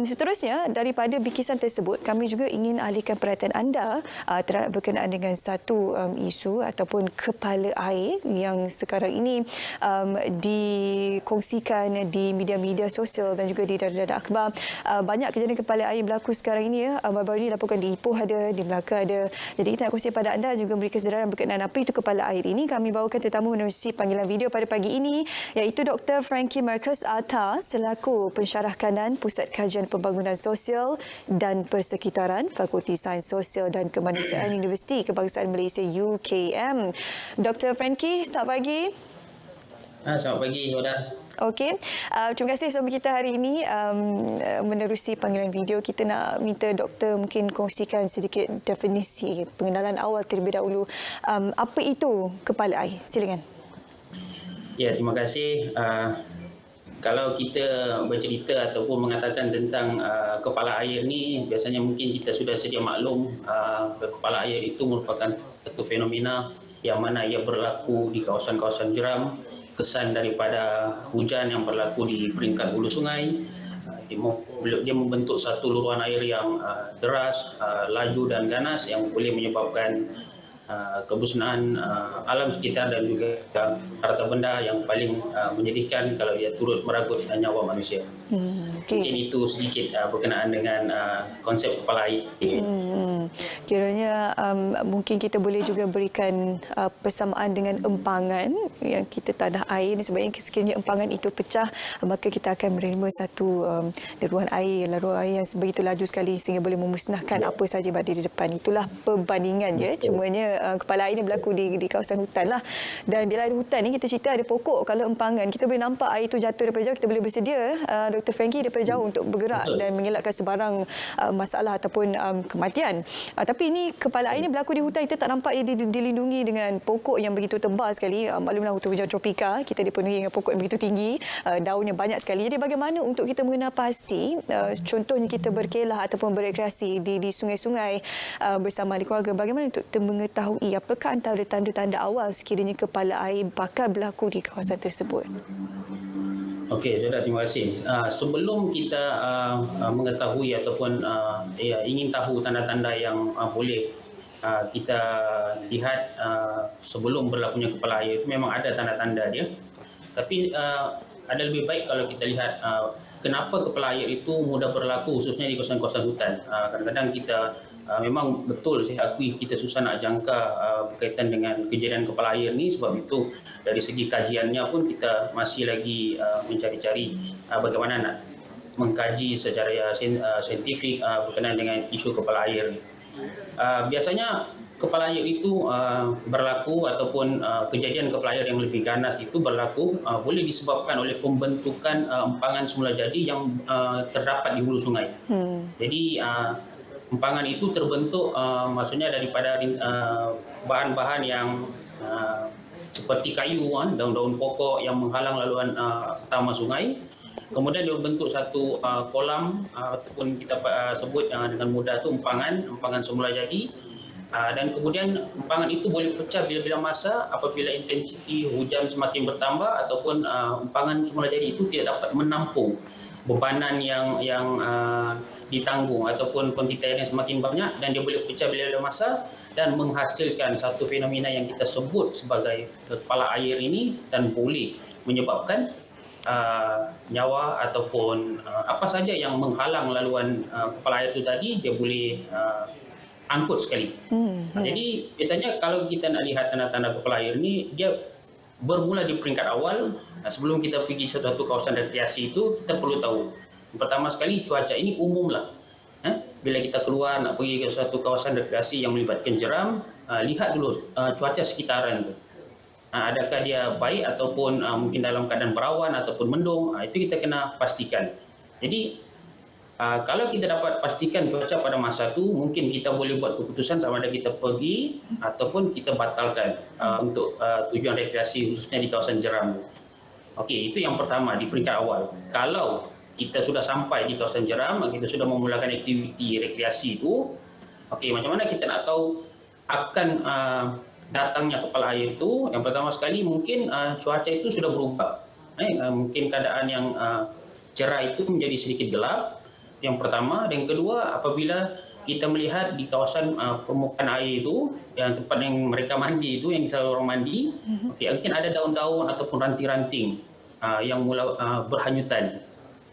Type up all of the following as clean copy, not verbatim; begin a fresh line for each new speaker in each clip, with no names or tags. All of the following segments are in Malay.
Seterusnya, daripada bikisan tersebut, kami juga ingin alihkan perhatian anda terhadap berkenaan dengan satu isu ataupun kepala air yang sekarang ini dikongsikan di media-media sosial dan juga di dada-dada akhbar. Banyak kejadian kepala air berlaku sekarang ini. Baru-baru ini dilaporkan di Ipoh ada, di Melaka ada. Jadi kita nak kongsi pada anda juga beri kesedaran berkenaan apa itu kepala air ini. Kami bawakan tetamu menerusi panggilan video pada pagi ini, iaitu Dr. Frankie Marcus Atta selaku pensyarah kanan Pusat Kajian Pembangunan Sosial dan Persekitaran Fakulti Sains Sosial dan Kemanusiaan Universiti Kebangsaan Malaysia UKM. Dr. Frankie, selamat pagi.
Selamat pagi, Yoda.
Okey, terima kasih bersama kita hari ini menerusi panggilan video. Kita nak minta doktor mungkin kongsikan sedikit definisi pengenalan awal terlebih dahulu. Apa itu kepala air? Silakan.
Ya, terima kasih. Kalau kita bercerita ataupun mengatakan tentang kepala air ni, biasanya mungkin kita sudah sedia maklum kepala air itu merupakan satu fenomena yang mana ia berlaku di kawasan-kawasan jeram, kesan daripada hujan yang berlaku di peringkat hulu sungai. Dia membentuk satu luruhan air yang deras, laju dan ganas yang boleh menyebabkan kemusnahan alam sekitar dan juga harta benda yang paling menyedihkan kalau dia turut merangkut nyawa manusia. Mungkin itu sedikit berkenaan dengan konsep kepala air.
Kiranya mungkin kita boleh juga berikan persamaan dengan empangan yang kita tanah air. Sebabnya sekiranya empangan itu pecah, maka kita akan menerima satu laruan air yang begitu laju sekali sehingga boleh memusnahkan apa sahaja yang berada di depan. Itulah perbandingan je. Cumanya kepala air ini berlaku di kawasan hutan lah. Dan bila ada hutan ni, kita cerita ada pokok. Kalau empangan, kita boleh nampak air itu jatuh daripada jauh. Kita boleh bersedia, Dr. Frankie, daripada jauh untuk bergerak dan mengelakkan sebarang masalah ataupun kematian. Tapi ini kepala air ini berlaku di hutan. Kita tak nampak ia dilindungi dengan pokok yang begitu tebal sekali. Maklumlah hutan tropika, kita dipenuhi dengan pokok yang begitu tinggi. Daunnya banyak sekali. Jadi bagaimana untuk kita mengenal pasti, contohnya kita berkelah ataupun berekreasi di sungai-sungai bersama ahli keluarga, bagaimana untuk mengetahui apakah antara tanda-tanda awal sekiranya kepala air bakal berlaku di kawasan tersebut?
Okey, Saudara, terima kasih. Sebelum kita mengetahui ataupun ingin tahu tanda-tanda yang boleh kita lihat sebelum berlakunya kepala air, itu memang ada tanda-tanda dia. Tapi ada lebih baik kalau kita lihat kenapa kepala air itu mudah berlaku, khususnya di kawasan-kawasan hutan. Kadang-kadang kita memang betul, saya akui kita susah nak jangka berkaitan dengan kejadian kepala air ni. Sebab itu dari segi kajiannya pun kita masih lagi mencari-cari bagaimana nak mengkaji secara saintifik berkenaan dengan isu kepala air ni. Biasanya kepala air itu berlaku ataupun kejadian kepala air yang lebih ganas itu berlaku boleh disebabkan oleh pembentukan empangan semula jadi yang terdapat di hulu sungai. Jadi empangan itu terbentuk maksudnya daripada bahan-bahan yang seperti kayu, daun-daun pokok yang menghalang laluan utama sungai. Kemudian dia membentuk satu kolam ataupun kita sebut dengan mudah itu empangan semula jadi. Dan kemudian empangan itu boleh pecah bila-bila masa apabila intensiti hujan semakin bertambah ataupun empangan semula jadi itu tidak dapat menampung bebanan yang ditanggung ataupun kuantitas air yang semakin banyak, dan dia boleh pecah bila-bila masa dan menghasilkan satu fenomena yang kita sebut sebagai kepala air ini, dan boleh menyebabkan nyawa ataupun apa saja yang menghalang laluan kepala air itu tadi, dia boleh angkut sekali. Jadi biasanya kalau kita nak lihat tanda-tanda kepala air ini, dia bermula di peringkat awal. Sebelum kita pergi suatu kawasan rekreasi itu, kita perlu tahu pertama sekali cuaca ini umumlah. Bila kita keluar nak pergi ke suatu kawasan rekreasi yang melibatkan jeram, lihat dulu cuaca sekitaran itu. Adakah dia baik ataupun mungkin dalam keadaan berawan ataupun mendung, itu kita kena pastikan. Jadi kalau kita dapat pastikan cuaca pada masa itu, mungkin kita boleh buat keputusan sama ada kita pergi ataupun kita batalkan untuk tujuan rekreasi khususnya di kawasan jeram. Okey, itu yang pertama di peringkat awal. Kalau kita sudah sampai di kawasan jeram, kita sudah memulakan aktiviti rekreasi itu, okey, macam mana kita nak tahu akan datangnya kepala air itu? Yang pertama sekali mungkin cuaca itu sudah berubah. Mungkin keadaan yang cerah itu menjadi sedikit gelap. yang pertama. Dan yang kedua, apabila kita melihat di kawasan permukaan air itu, yang tempat yang mereka mandi itu, yang selalu orang mandi, okey, mungkin ada daun-daun ataupun ranting-ranting yang mula berhanyutan.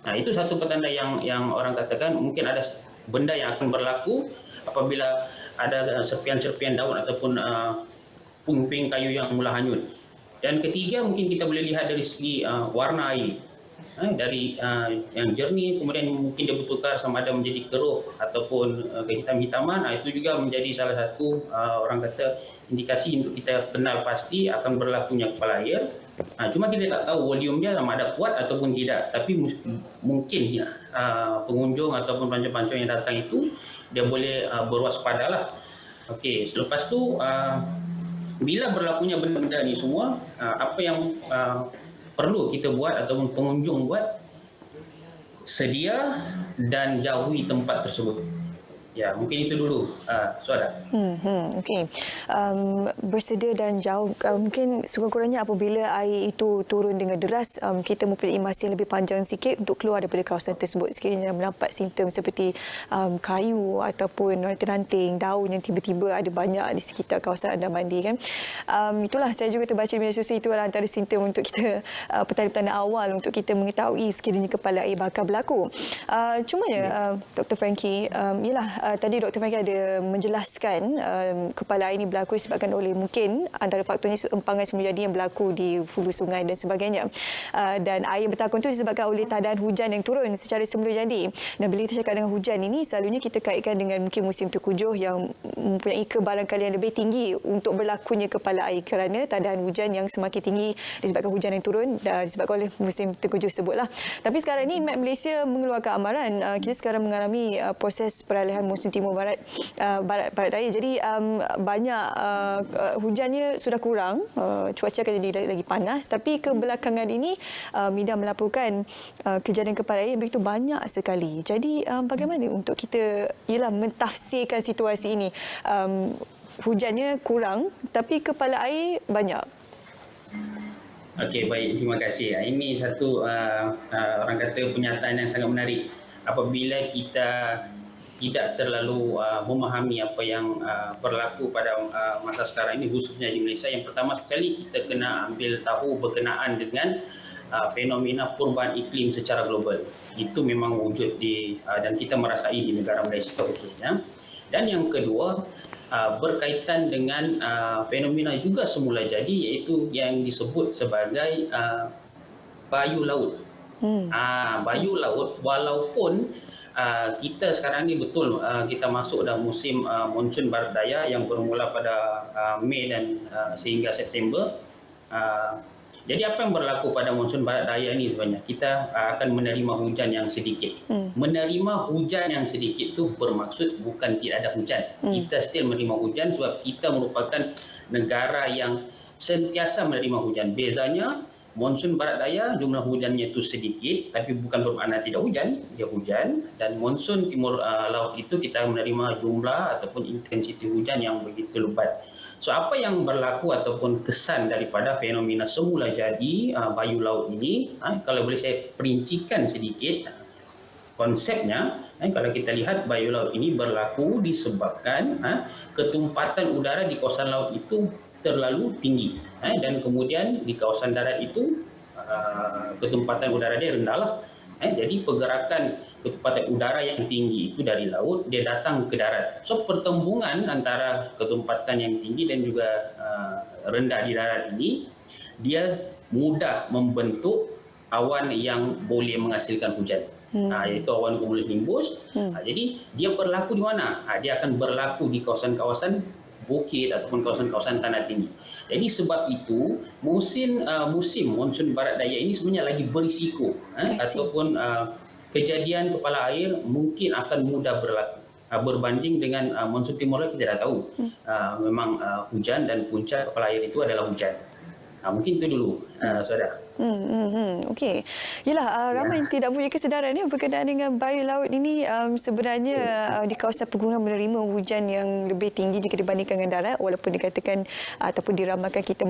Nah, itu satu petanda yang orang katakan mungkin ada benda yang akan berlaku apabila ada serpian-serpian daun ataupun puing-puing kayu yang mula hanyut. Dan ketiga, mungkin kita boleh lihat dari segi warna air. Dari yang jernih, kemudian mungkin dia bertukar sama ada menjadi keruh ataupun kehitam-hitaman. Itu juga menjadi salah satu orang kata indikasi untuk kita kenal pasti akan berlakunya kepala air. Cuma kita tak tahu volumenya sama ada kuat ataupun tidak. Tapi mungkin pengunjung ataupun pelancong-pelancong yang datang itu dia boleh berwaspadalah. Okey, selepas tu bila berlakunya benda-benda ni semua, apa yang perlu kita buat ataupun pengunjung buat, sedia dan jauhi tempat tersebut. Ya, mungkin itu dulu, Suara.
Okey. Bersedia dan jauh. Mungkin sekurang-kurangnya apabila air itu turun dengan deras, kita mempunyai masa yang lebih panjang sikit untuk keluar daripada kawasan tersebut. Sekiranya mendapat simptom seperti kayu ataupun ranting-ranting, daun yang tiba-tiba ada banyak di sekitar kawasan anda mandi kan. Itulah saya juga terbaca di media sosial, itu adalah antara simptom untuk kita, petanda-petanda awal untuk kita mengetahui sekiranya kepala air bakal berlaku. Cuma Dr. Frankie, ialah tadi Dr. Frankie ada menjelaskan kepala air ini berlaku disebabkan oleh mungkin antara faktornya empangan semula jadi yang berlaku di hulu sungai dan sebagainya. Dan air yang bertakun itu disebabkan oleh tadahan hujan yang turun secara semula jadi. Dan bila kita cakap dengan hujan ini, selalunya kita kaitkan dengan mungkin musim tengkujuh yang mempunyai kebarangkalian lebih tinggi untuk berlakunya kepala air kerana tadahan hujan yang semakin tinggi disebabkan hujan yang turun dan disebabkan oleh musim tengkujuh sebutlah. Tapi sekarang ini Met Malaysia mengeluarkan amaran, kita sekarang mengalami proses peralihan monsun timur barat barat daya. Jadi banyak hujannya sudah kurang, cuaca akan jadi lagi panas, tapi kebelakangan ini media melaporkan kejadian kepala air begitu banyak sekali. Jadi bagaimana untuk kita mentafsirkan situasi ini? Hujannya kurang tapi kepala air banyak.
Okey, baik, terima kasih. Ini satu orang kata pernyataan yang sangat menarik. Apabila kita tidak terlalu memahami apa yang berlaku pada masa sekarang ini, khususnya di Malaysia, yang pertama sekali kita kena ambil tahu berkenaan dengan fenomena perubahan iklim secara global. Itu memang wujud dan kita merasai di negara Malaysia khususnya. Dan yang kedua, berkaitan dengan fenomena juga semula jadi, iaitu yang disebut sebagai bayu laut. Bayu laut, walaupun kita sekarang ni betul kita masuk dalam musim monsun barat daya yang bermula pada Mei dan sehingga September. Jadi apa yang berlaku pada monsun barat daya ni sebenarnya? Kita akan menerima hujan yang sedikit. Menerima hujan yang sedikit tu bermaksud bukan tidak ada hujan. Kita still menerima hujan sebab kita merupakan negara yang sentiasa menerima hujan. Bezanya monsun barat daya jumlah hujannya itu sedikit, tapi bukan bermakna tidak hujan, dia hujan. Dan monsun timur laut itu kita menerima jumlah ataupun intensiti hujan yang begitu lebat. So apa yang berlaku ataupun kesan daripada fenomena semula jadi bayu laut ini, kalau boleh saya perincikan sedikit konsepnya. Kalau kita lihat, bayu laut ini berlaku disebabkan ketumpatan udara di kawasan laut itu terlalu tinggi, dan kemudian di kawasan darat itu ketumpatan udara dia rendah lah. Jadi pergerakan ketumpatan udara yang tinggi itu dari laut dia datang ke darat. So pertembungan antara ketumpatan yang tinggi dan juga rendah di darat ini, dia mudah membentuk awan yang boleh menghasilkan hujan. Iaitu awan cumulonimbus. Jadi dia berlaku di mana? Dia akan berlaku di kawasan-kawasan bukit ataupun kawasan-kawasan tanah tinggi. Jadi sebab itu musim monsun barat daya ini sebenarnya lagi berisiko, ataupun kejadian kepala air mungkin akan mudah berlaku berbanding dengan monsun timur laut. Kita dah tahu memang hujan dan puncak kepala air itu adalah hujan. Mungkin itu dulu, Saudara.
Okey. Yalah, ramai yang tidak punya kesedaran berkenaan dengan bayu laut ini. Sebenarnya di kawasan pegunungan menerima hujan yang lebih tinggi jika dibandingkan dengan darat, walaupun dikatakan ataupun diramalkan kita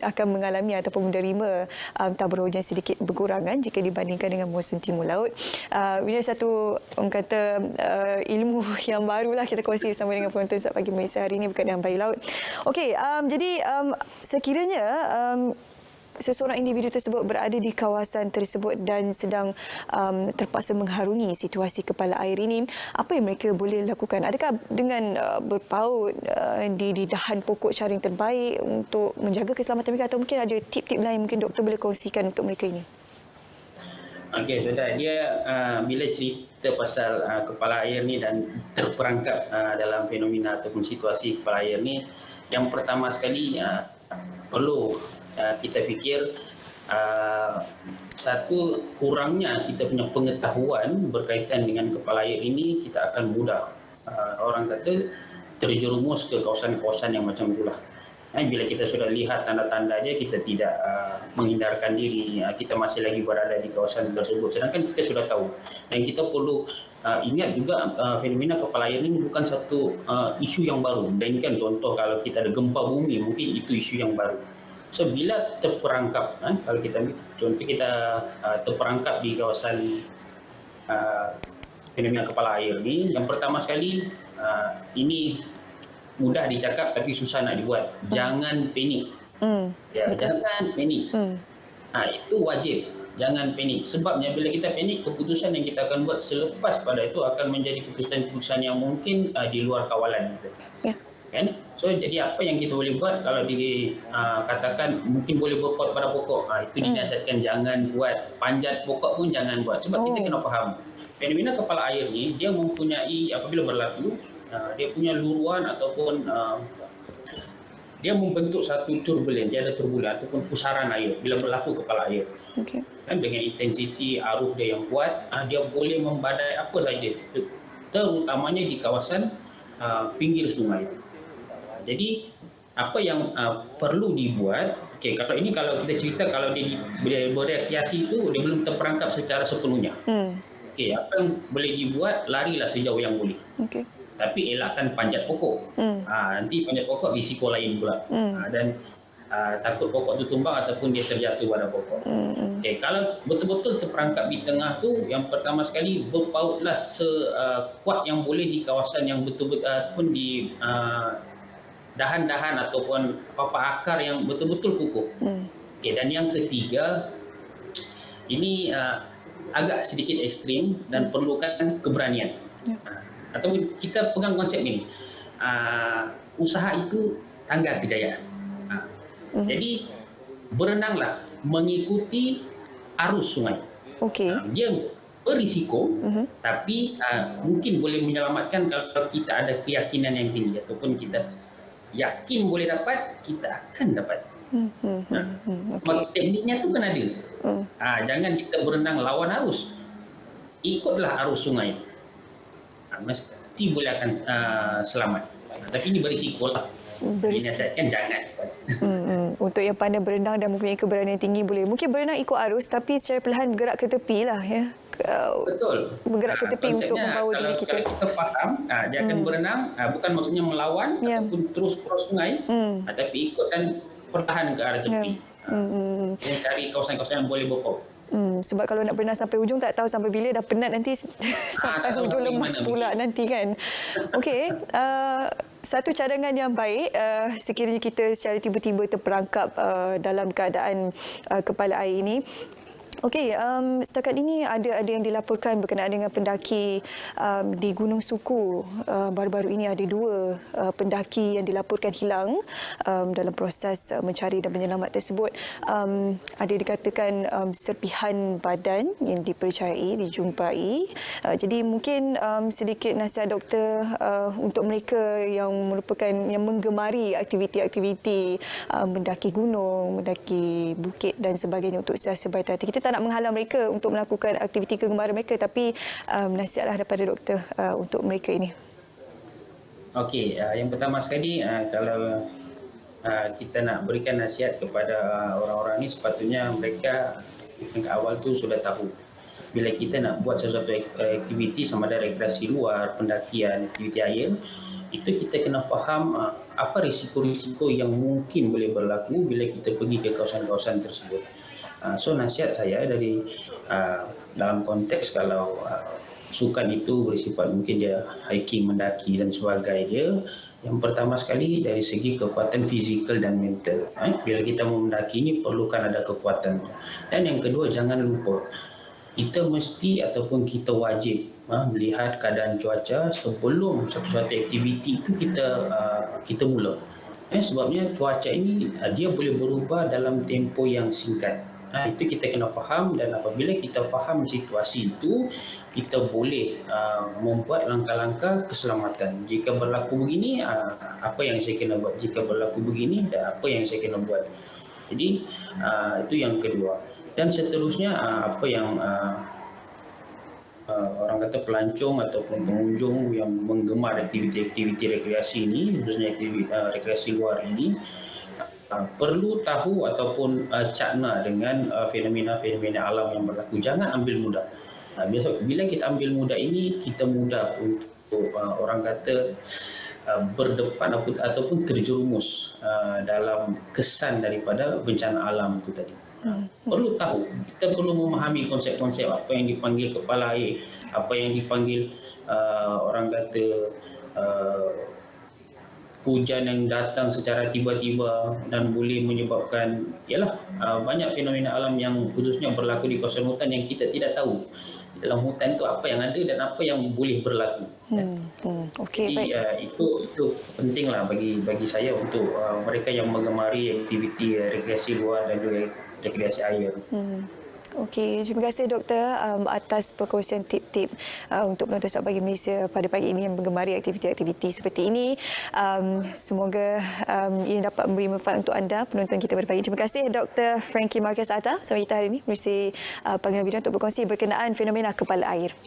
akan mengalami ataupun menerima tabur hujan sedikit berkurangan jika dibandingkan dengan musim timur laut. Ini satu orang kata ilmu yang barulah kita kongsi bersama dengan penonton Saat Pagi Malaysia hari ini berkenaan dengan bayu laut. Okey, jadi sekiranya seseorang individu tersebut berada di kawasan tersebut dan sedang terpaksa mengharungi situasi kepala air ini, apa yang mereka boleh lakukan? Adakah dengan berpaut di dahan pokok cara yang terbaik untuk menjaga keselamatan mereka, atau mungkin ada tip-tip lain mungkin doktor boleh kongsikan untuk mereka ini?
Okey, sudah. Dia bila cerita pasal kepala air ni dan terperangkap dalam fenomena ataupun situasi kepala air ni, yang pertama sekali perlu kita fikir satu, kurangnya kita punya pengetahuan berkaitan dengan kepala air ini, kita akan mudah orang kata terjerumus ke kawasan-kawasan yang macam itulah. Bila kita sudah lihat tanda-tandanya, kita tidak menghindarkan diri, kita masih lagi berada di kawasan tersebut, sedangkan kita sudah tahu. Dan kita perlu ingat juga fenomena kepala air ini bukan satu isu yang baru. Dan kan contoh kalau kita ada gempa bumi, mungkin itu isu yang baru. So bila terperangkap, kalau kita contoh kita terperangkap di kawasan fenomena kepala air ni, yang pertama sekali ini mudah dicakap tapi susah nak dibuat. Jangan panik. Jangan panik. Itu wajib. Jangan panik. Sebabnya bila kita panik, keputusan yang kita akan buat selepas pada itu akan menjadi keputusan-keputusan yang mungkin di luar kawalan kita. Kan? So jadi apa yang kita boleh buat, kalau dikatakan mungkin boleh berpaut pada pokok, itu dinasihatkan jangan buat. Panjat pokok pun jangan buat, sebab kita kena faham fenomena kepala air ni dia mempunyai, apabila berlaku, dia punya luruan ataupun dia membentuk satu turbulen, dia ada turbulen ataupun pusaran air bila berlaku kepala air. Kan dengan intensiti arus dia yang kuat, dia boleh membadai apa saja, terutamanya di kawasan pinggir sungai. Jadi apa yang perlu dibuat, kalau kita cerita kalau dia bereaksi itu dia belum terperangkap secara sepenuhnya. Apa yang boleh dibuat, larilah sejauh yang boleh. Tapi elakkan panjat pokok. Nanti panjat pokok risiko lain pula. Dan takut pokok itu tumbang ataupun dia terjatuh pada pokok. Kalau betul-betul terperangkap di tengah tu, yang pertama sekali berpautlah sekuat yang boleh di kawasan yang betul-betul pun di dahan-dahan ataupun apa akar yang betul-betul kukuh. Dan yang ketiga, ini agak sedikit ekstrim dan perlukan keberanian. Ataupun kita pegang konsep ini, usaha itu tangga kejayaan. Jadi berenanglah mengikuti arus sungai. Dia berisiko, tapi mungkin boleh menyelamatkan kalau kita ada keyakinan yang tinggi ataupun kita yakin boleh dapat, kita akan dapat. Tekniknya tu kan ada. Jangan kita berenang lawan arus. Ikutlah arus sungai. Mesti boleh akan selamat. Tapi ini berisiko lah. Dinasihatkan jangan.
Untuk yang pandai berenang dan mempunyai keberanian tinggi boleh. Mungkin berenang ikut arus tapi secara perlahan bergerak ke tepi lah ya.
Betul.
Bergerak ke tepi untuk membawa diri kita.
Kalau kita faham, dia akan berenang, bukan maksudnya melawan ataupun terus cross sungai, tapi ikutkan perlahan ke arah tepi. Dan cari kawasan-kawasan yang boleh berpaut.
Sebab kalau nak berenang sampai hujung tak tahu sampai bila, dah penat nanti sampai hujung lemas pula nanti kan. Satu cadangan yang baik sekiranya kita secara tiba-tiba terperangkap dalam keadaan kepala air ini. Setakat ini ada yang dilaporkan berkenaan dengan pendaki di Gunung Suku. Baru-baru ini ada 2 pendaki yang dilaporkan hilang dalam proses mencari dan menyelamat tersebut. Ada dikatakan serpihan badan yang dipercayai dijumpai. Jadi mungkin sedikit nasihat doktor untuk mereka yang menggemari aktiviti-aktiviti mendaki gunung, mendaki bukit dan sebagainya untuk sentiasa berhati-hati. Kita tak nak menghalang mereka untuk melakukan aktiviti kegemaran mereka, tapi nasihatlah daripada doktor untuk mereka ini.
Yang pertama sekali, kalau kita nak berikan nasihat kepada orang-orang ni, sepatutnya mereka ke awal tu sudah tahu bila kita nak buat sesuatu aktiviti sama ada rekreasi luar, pendakian, aktiviti air, itu kita kena faham apa risiko-risiko yang mungkin boleh berlaku bila kita pergi ke kawasan-kawasan tersebut. So nasihat saya dari dalam konteks kalau sukan itu bersifat mungkin dia hiking, mendaki dan sebagainya, yang pertama sekali dari segi kekuatan fizikal dan mental. Bila kita mendaki ini perlukan ada kekuatan. Dan yang kedua, jangan lupa kita mesti ataupun kita wajib melihat keadaan cuaca sebelum satu-satu aktiviti itu kita mula. Sebabnya cuaca ini dia boleh berubah dalam tempoh yang singkat. Itu kita kena faham, dan apabila kita faham situasi itu, kita boleh membuat langkah-langkah keselamatan. Jika berlaku begini, apa yang saya kena buat? Jika berlaku begini, dan apa yang saya kena buat? Jadi itu yang kedua. Dan seterusnya apa yang orang kata pelancong ataupun pengunjung yang menggemar aktiviti-aktiviti rekreasi ini, khususnya aktiviti rekreasi luar ini, perlu tahu ataupun cakna dengan fenomena-fenomena alam yang berlaku. Jangan ambil mudah. Bila kita ambil mudah ini, kita mudah untuk orang kata berdepan ataupun terjerumus dalam kesan daripada bencana alam itu tadi. Perlu tahu, kita perlu memahami konsep-konsep apa yang dipanggil kepala air, apa yang dipanggil orang kata hujan yang datang secara tiba-tiba dan boleh menyebabkan banyak fenomena alam yang khususnya berlaku di kawasan hutan yang kita tidak tahu. Dalam hutan itu apa yang ada dan apa yang boleh berlaku.
Okey,
jadi itu pentinglah bagi saya untuk mereka yang menggemari aktiviti rekreasi luar dan juga rekreasi air.
Okey, terima kasih doktor atas perkongsian tip-tip untuk penonton Suara Pagi Malaysia pada pagi ini yang menggemari aktiviti-aktiviti seperti ini. Semoga ia dapat memberi manfaat untuk anda penonton kita pada pagi. Terima kasih Dr. Frankie Marquez Atta sama kita hari ini menerusi panggilan video untuk berkongsi berkenaan fenomena kepala air.